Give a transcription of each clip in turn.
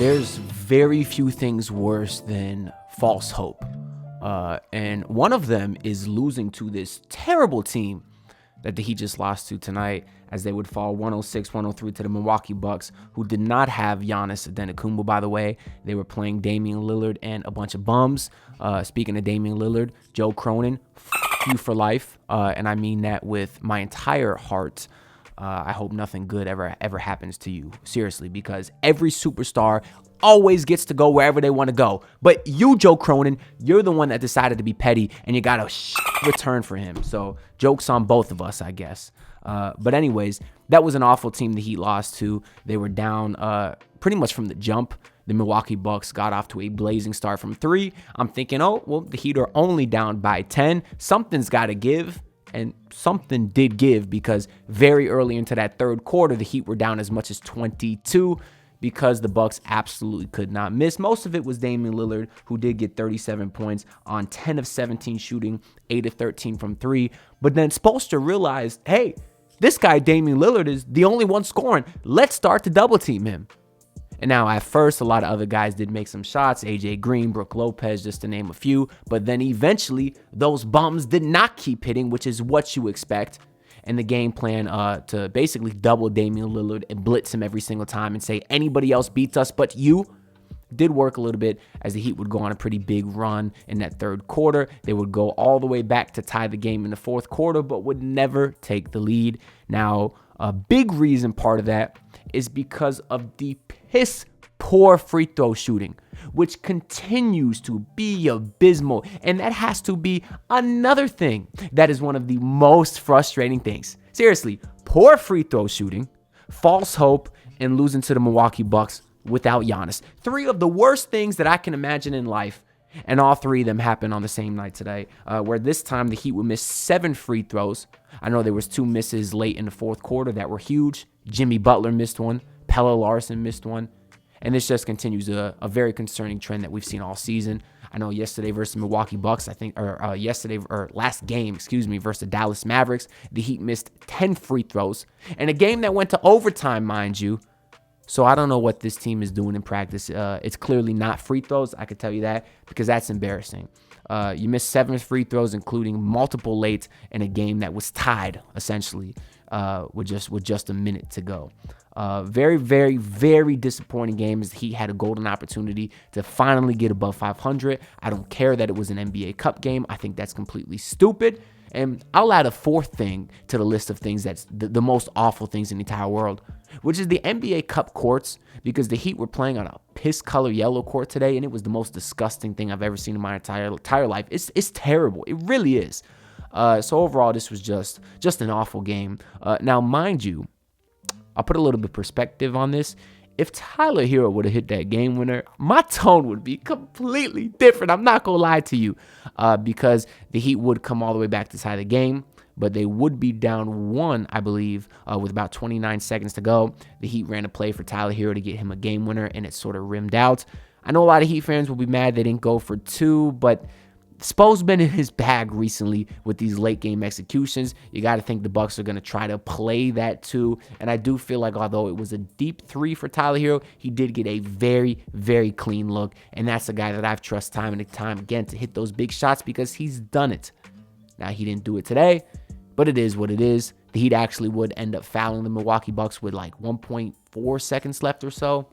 there's very few things worse than false hope. And one of them is losing to this terrible team that the Heat just lost to tonight, as they would fall 106-103 to the Milwaukee Bucks, who did not have Giannis Antetokounmpo, by the way. They were playing Damian Lillard and a bunch of bums. Speaking of Damian Lillard, Joe Cronin, you for life. And I mean that with my entire heart. I hope nothing good ever happens to you. Seriously, because every superstar always gets to go wherever they want to go. But you, Joe Cronin, you're the one that decided to be petty, and you got a return for him. So joke's on both of us, I guess. But anyways, that was an awful team the Heat lost to. They were down pretty much from the jump. The Milwaukee Bucks got off to a blazing start from 3. I'm thinking, oh, well, the Heat are only down by 10. Something's got to give. And something did give, because very early into that third quarter, the Heat were down as much as 22 because the Bucks absolutely could not miss. Most of it was Damian Lillard, who did get 37 points on 10 of 17 shooting, 8 of 13 from 3. But then Spoelstra realized, hey, this guy Damian Lillard is the only one scoring. Let's start to double team him. And now at first, a lot of other guys did make some shots. AJ Green, Brook Lopez, just to name a few. But then eventually, those bums did not keep hitting, which is what you expect. And the game plan to basically double Damian Lillard and blitz him every single time and say, anybody else beats us but you, did work a little bit, as the Heat would go on a pretty big run in that third quarter. They would go all the way back to tie the game in the fourth quarter, but would never take the lead. Now, a big reason part of that is because of the piss poor free throw shooting, which continues to be abysmal. And that has to be another thing that is one of the most frustrating things. Seriously, poor free throw shooting, false hope, and losing to the Milwaukee Bucks without Giannis. 3 of the worst things that I can imagine in life. And all 3 of them happened on the same night today, where this time the Heat would miss 7 free throws. I know there was 2 misses late in the fourth quarter that were huge. Jimmy Butler missed one. Pelle Larsson missed one. And this just continues a very concerning trend that we've seen all season. I know yesterday versus Milwaukee Bucks, last game, versus the Dallas Mavericks, the Heat missed 10 free throws. And a game that went to overtime, mind you. So I don't know what this team is doing in practice. It's clearly not free throws, I could tell you that, because that's embarrassing. You missed 7 free throws, including multiple late in a game that was tied, essentially, with just a minute to go. Very, very, very disappointing game, as he had a golden opportunity to finally get above 500. I don't care that it was an NBA Cup game. I think that's completely stupid. And I'll add a 4th thing to the list of things that's the most awful things in the entire world, which is the NBA Cup courts, because the Heat were playing on a piss color yellow court today, and it was the most disgusting thing I've ever seen in my entire life. It's terrible. It really is. So overall, this was just an awful game. Now, mind you, I'll put a little bit of perspective on this. If Tyler Hero would have hit that game winner, my tone would be completely different. I'm not going to lie to you, because the Heat would come all the way back to tie the game, but they would be down 1, I believe, with about 29 seconds to go. The Heat ran a play for Tyler Hero to get him a game winner, and it sort of rimmed out. I know a lot of Heat fans will be mad they didn't go for 2, but Spo's been in his bag recently with these late game executions. You got to think the Bucks are going to try to play that too. And I do feel like, although it was a deep 3 for Tyler Hero, he did get a very, very clean look. And that's a guy that I've trusted time and time again to hit those big shots, because he's done it. Now, he didn't do it today, but it is what it is. The Heat actually would end up fouling the Milwaukee Bucks with like 1.4 seconds left or so.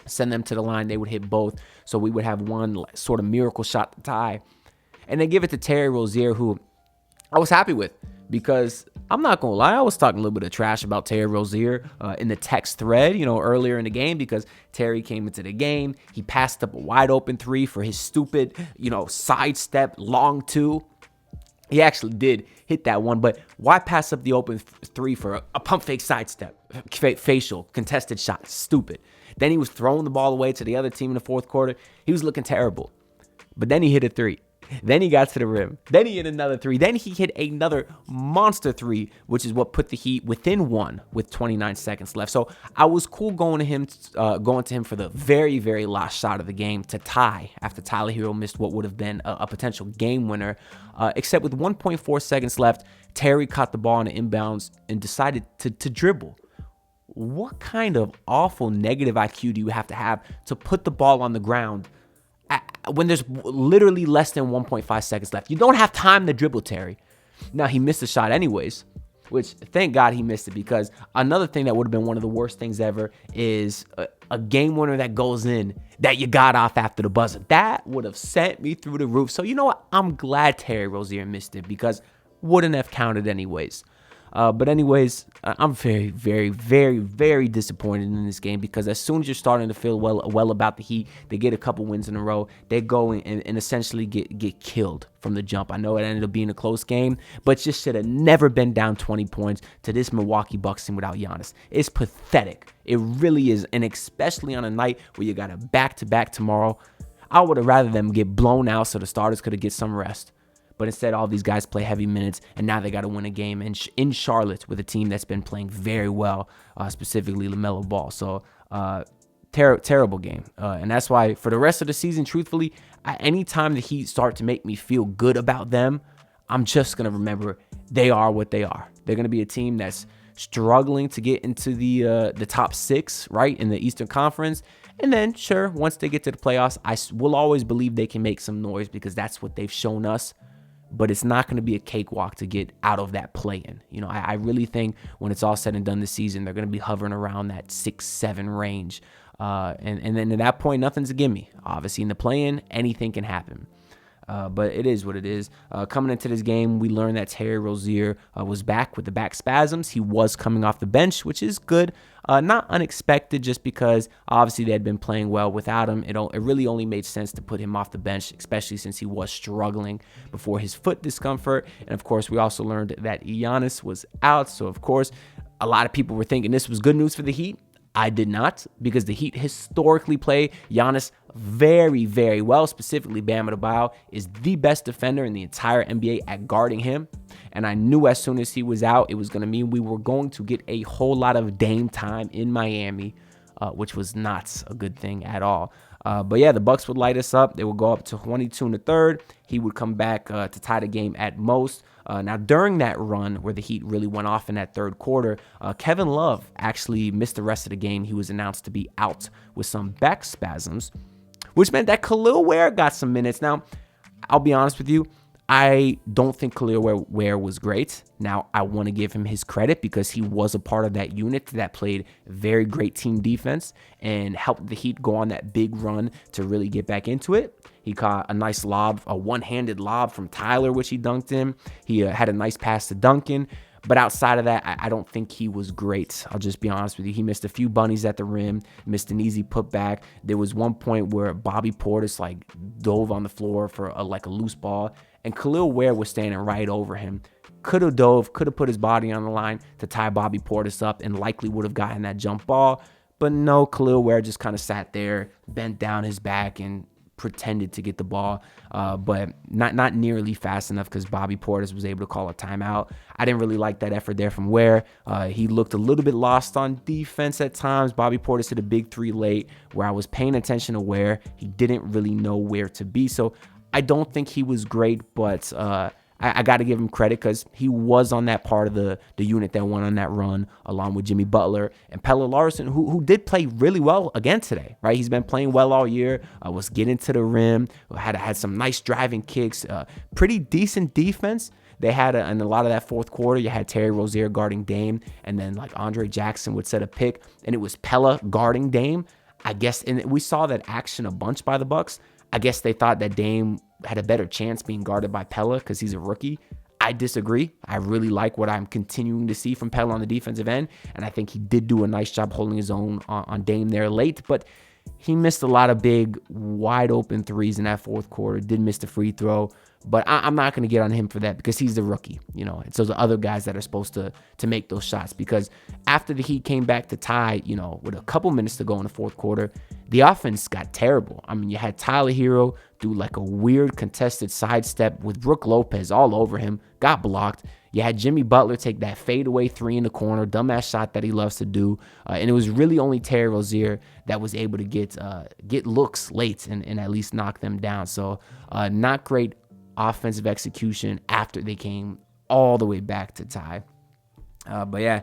Send them to the line. They would hit both. So we would have one sort of miracle shot to tie. And they give it to Terry Rozier, who I was happy with, because I'm not going to lie, I was talking a little bit of trash about Terry Rozier in the text thread, earlier in the game, because Terry came into the game. He passed up a wide open 3 for his stupid, sidestep long 2. He actually did hit that one, but why pass up the open 3 for a pump fake sidestep, facial, contested shot? Stupid. Then he was throwing the ball away to the other team in the fourth quarter. He was looking terrible. But then he hit a 3. Then he got to the rim. Then he hit another 3. Then he hit another monster 3, which is what put the Heat within 1 with 29 seconds left. So I was cool going to him for the very, very last shot of the game to tie after Tyler Hero missed what would have been a potential game winner. Except with 1.4 seconds left, Terry caught the ball in the inbounds and decided to dribble. what kind of awful negative IQ do you have to put the ball on the ground when there's literally less than 1.5 seconds left? You don't have time to dribble, Terry. Now, he missed the shot anyways, which thank God he missed it, because another thing that would have been one of the worst things ever is a game winner that goes in that you got off after the buzzer. That would have sent me through the roof. So you know what? I'm glad Terry Rozier missed it, because wouldn't have counted anyways. But anyways, I'm very, very, very, very disappointed in this game, because as soon as you're starting to feel well about the Heat, they get a couple wins in a row, they go and essentially get killed from the jump. I know it ended up being a close game, but just should have never been down 20 points to this Milwaukee Bucks team without Giannis. It's pathetic. It really is, and especially on a night where you got a back-to-back tomorrow. I would have rather them get blown out so the starters could have get some rest. But instead, all these guys play heavy minutes, and now they got to win a game in Charlotte with a team that's been playing very well, specifically LaMelo Ball. So, terrible game. And that's why for the rest of the season, truthfully, anytime the Heat start to make me feel good about them, I'm just going to remember they are what they are. They're going to be a team that's struggling to get into the top 6, right, in the Eastern Conference. And then, sure, once they get to the playoffs, I will always believe they can make some noise, because that's what they've shown us. But it's not going to be a cakewalk to get out of that play-in. You know, I really think when it's all said and done this season, they're going to be hovering around that 6-7 range. And then at that point, nothing's a gimme. Obviously, in the play-in, anything can happen. But it is what it is. Coming into this game, we learned that Terry Rozier was back with the back spasms. He was coming off the bench, which is good. Not unexpected, just because obviously they had been playing well without him. It really only made sense to put him off the bench, especially since he was struggling before his foot discomfort. And of course, we also learned that Giannis was out. So of course, a lot of people were thinking this was good news for the Heat. I did not, because the Heat historically play Giannis very, very well. Specifically, Bam Adebayo is the best defender in the entire NBA at guarding him. And I knew as soon as he was out, it was going to mean we were going to get a whole lot of Dame time in Miami, which was not a good thing at all. But yeah, the Bucks would light us up. They would go up to 22 in the third. He would come back to tie the game at most. Now, during that run where the Heat really went off in that third quarter, Kevin Love actually missed the rest of the game. He was announced to be out with some back spasms, which meant that Khalil Ware got some minutes. Now, I'll be honest with you, I don't think Khalil Ware was great. Now, I want to give him his credit, because he was a part of that unit that played very great team defense and helped the Heat go on that big run to really get back into it. He caught a nice lob, a one-handed lob from Tyler, which he dunked in. He had a nice pass to Duncan. But outside of that, I don't think he was great. I'll just be honest with you. He missed a few bunnies at the rim, missed an easy putback. There was one point where Bobby Portis dove on the floor for a loose ball, and Khalil Ware was standing right over him. Could have dove, could have put his body on the line to tie Bobby Portis up, and likely would have gotten that jump ball. But no, Khalil Ware just kind of sat there, bent down his back, and pretended to get the ball, but not nearly fast enough, because Bobby Portis was able to call a timeout. I didn't really like that effort there from Ware. He looked a little bit lost on defense at times. Bobby Portis hit a big 3 late where I was paying attention to Ware. He didn't really know where to be. So I don't think he was great, but I got to give him credit, because he was on that part of the unit that went on that run, along with Jimmy Butler and Pelle Larsson, who did play really well again today, right? He's been playing well all year, was getting to the rim, had some nice driving kicks, pretty decent defense. They had, in a lot of that fourth quarter, you had Terry Rozier guarding Dame, and then Andre Jackson would set a pick, and it was Pelle guarding Dame. I guess, and we saw that action a bunch by the Bucks. I guess they thought that Dame had a better chance being guarded by Pelle because he's a rookie. I disagree. I really like what I'm continuing to see from Pelle on the defensive end, and I think he did do a nice job holding his own on Dame there late, but he missed a lot of big, wide-open threes in that fourth quarter, did miss the free throw, but I'm not going to get on him for that, because he's the rookie, It's those other guys that are supposed to make those shots, because after the Heat came back to tie, with a couple minutes to go in the fourth quarter, the offense got terrible. I mean, you had Tyler Hero do a weird contested sidestep with Brook Lopez all over him, got blocked. You had Jimmy Butler take that fadeaway 3 in the corner, dumbass shot that he loves to do. And it was really only Terry Rozier that was able to get looks late and at least knock them down. So not great offensive execution after they came all the way back to tie. But yeah,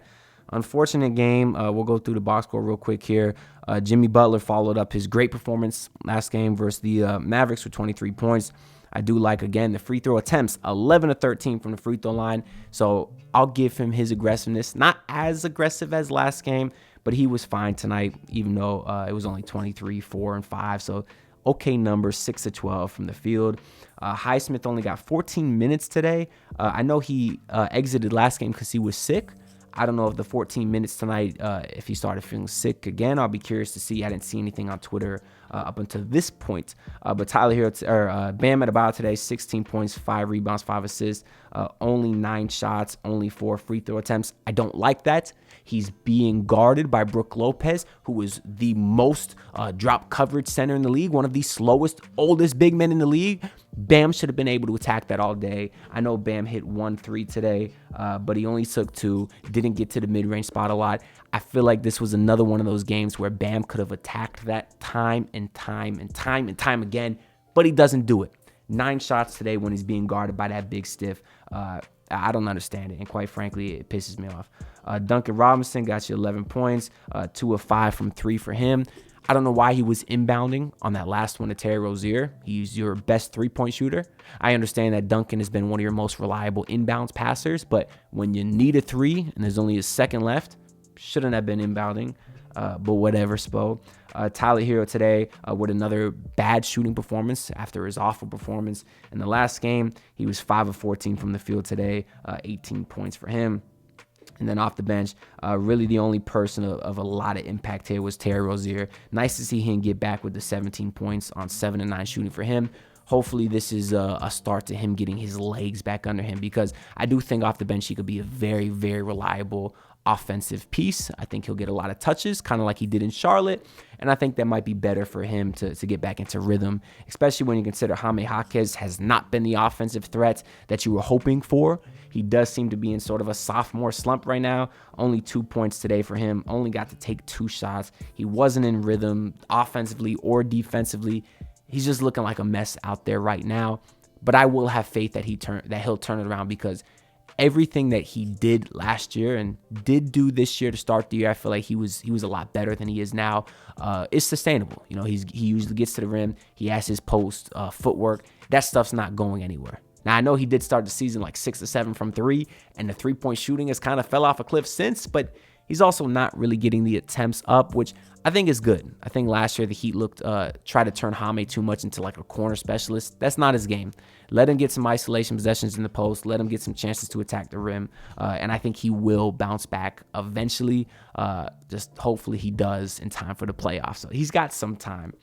Unfortunate game. We'll go through the box score real quick here. Jimmy Butler followed up his great performance last game versus the Mavericks with 23 points. I do like, again, the free throw attempts, 11 of 13 from the free throw line. So I'll give him his aggressiveness. Not as aggressive as last game, but he was fine tonight, even though it was only 23, 4, and 5. So okay numbers, 6 of 12 from the field. Highsmith only got 14 minutes today. I know he exited last game because he was sick. I don't know if the 14 minutes tonight, if he started feeling sick again. I'll be curious to see. I didn't see anything on Twitter up until this point. But Tyler Hero, Bam Adebayo today, 16 points, 5 rebounds, 5 assists, only 9 shots, only 4 free throw attempts. I don't like that. He's being guarded by Brook Lopez, who is the most drop coverage center in the league, one of the slowest, oldest big men in the league. Bam should have been able to attack that all day. I know Bam hit 1 3 today, but he only took 2, didn't get to the mid-range spot a lot. I feel like this was another one of those games where Bam could have attacked that time and time again, but he doesn't do it. 9 shots today when he's being guarded by that big stiff. I don't understand it, and quite frankly, it pisses me off. Duncan Robinson got you 11 points, 2 of 5 from 3 for him. I don't know why he was inbounding on that last one to Terry Rozier. He's your best three-point shooter. I understand that Duncan has been one of your most reliable inbounds passers, but when you need a 3 and there's only a second left, shouldn't have been inbounding. But whatever, Spo. Tyler Hero today with another bad shooting performance after his awful performance in the last game. He was 5 of 14 from the field today, 18 points for him. And then off the bench, really the only person of a lot of impact here was Terry Rozier. Nice to see him get back with the 17 points on 7 of 9 shooting for him. Hopefully this is a start to him getting his legs back under him, because I do think off the bench he could be a very, very reliable offensive piece. I think he'll get a lot of touches, kind of like he did in Charlotte, and I think that might be better for him to get back into rhythm, especially when you consider Jaime Jaquez has not been the offensive threat that you were hoping for. He does seem to be in sort of a sophomore slump right now. Only 2 points today for him. Only got to take 2 shots. He wasn't in rhythm offensively or defensively. He's just looking like a mess out there right now. But I will have faith that he'll turn it around, because everything that he did last year and did do this year to start the year, I feel like he was a lot better than he is now. It's sustainable. You know, he usually gets to the rim. He has his post footwork. That stuff's not going anywhere. Now, I know he did start the season like 6 or 7 from 3, and the three-point shooting has kind of fell off a cliff since, but he's also not really getting the attempts up, which I think is good. I think last year the Heat tried to turn Jaime too much into like a corner specialist. That's not his game. Let him get some isolation possessions in the post. Let him get some chances to attack the rim. And I think he will bounce back eventually. Just hopefully he does in time for the playoffs. So he's got some time.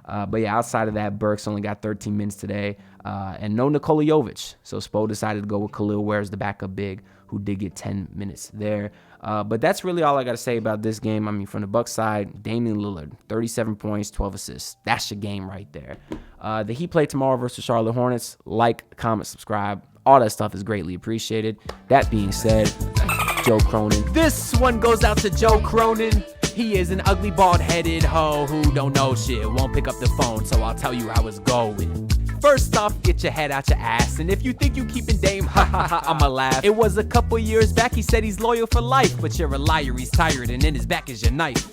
But yeah, outside of that, Burks only got 13 minutes today. And no Nikola Jovic. So Spo decided to go with Khalil Ware as the backup big, who did get 10 minutes there. But that's really all I got to say about this game. I mean, from the Bucks side, Damian Lillard, 37 points, 12 assists. That's your game right there. The Heat play tomorrow versus Charlotte Hornets. Like, comment, subscribe. All that stuff is greatly appreciated. That being said, Joe Cronin. This one goes out to Joe Cronin. He is an ugly, bald-headed hoe who don't know shit, won't pick up the phone, so I'll tell you how it's going. First off, get your head out your ass, and if you think you keeping Dame, ha ha ha, I'ma laugh. It was a couple years back, he said he's loyal for life, but you're a liar, he's tired, and in his back is your knife.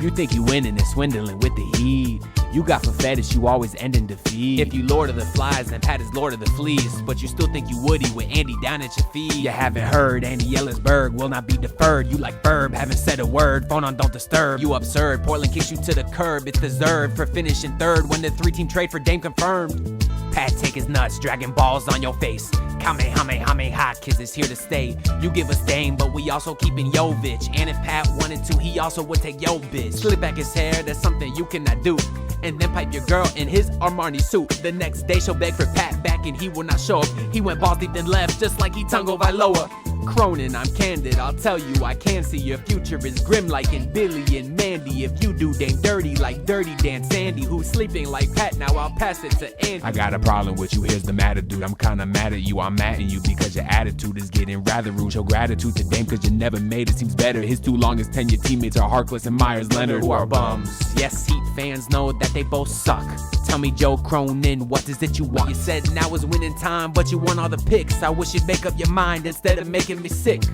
You think you winning and swindling with the Heat. You got for fetish, you always end in defeat. If you Lord of the Flies, then Pat is Lord of the Fleas. But you still think you Woody with Andy down at your feet. You haven't heard, Andy Ellisberg will not be deferred. You like Verb, haven't said a word, phone on don't disturb. You absurd, Portland kicks you to the curb. It's deserved for finishing third when the 3-team trade for Dame confirmed. Pat take his nuts, dragging balls on your face. Kamehameha, kids is here to stay. You give us Dame, but we also keeping Jovic. And if Pat wanted to, he also would take yo bitch. Slip back his hair, that's something you cannot do. And then pipe your girl in his Armani suit. The next day she'll beg for Pat back and he will not show up. He went balls deep then left just like he Tungo Vailoa. Cronin, I'm candid, I'll tell you I can see your future is grim like in Billy and Mandy. If you do Dame dirty like Dirty Dan Sandy, who's sleeping like Pat, now I'll pass it to Andy. I got a problem with you, here's the matter, dude. I'm kinda mad at you, I'm mad at you because your attitude is getting rather rude. Show gratitude to Dame cause you never made it seems better. His 2 longest tenure teammates are Harkless and Myers Leonard, who are bums. Yes, Heat fans know that they both suck. Tell Tell me, Joe Cronin, what is it you want? You said now is winning time, but you want all the picks. I wish you'd make up your mind instead of making me sick.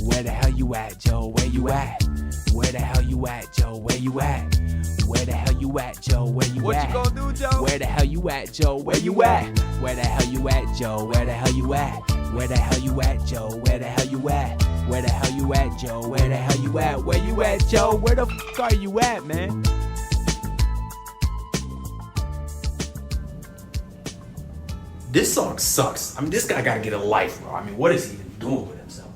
Where the hell you at, Joe? Where you at? Where the hell you at, Joe? Where you at? Where the hell you at, Joe? Where you What at? you gonna do, Joe? Where the hell you at, Joe? Where you at? Where the hell you at, Joe? Where the hell you at? Where the hell you at, Joe? Where the hell you at? Where the hell you at, Joe? Where the hell you at? Where you at, Joe? Where the fuck are you at, man? This song sucks. I mean, this guy gotta get a life, bro. I mean, what is he even doing with himself?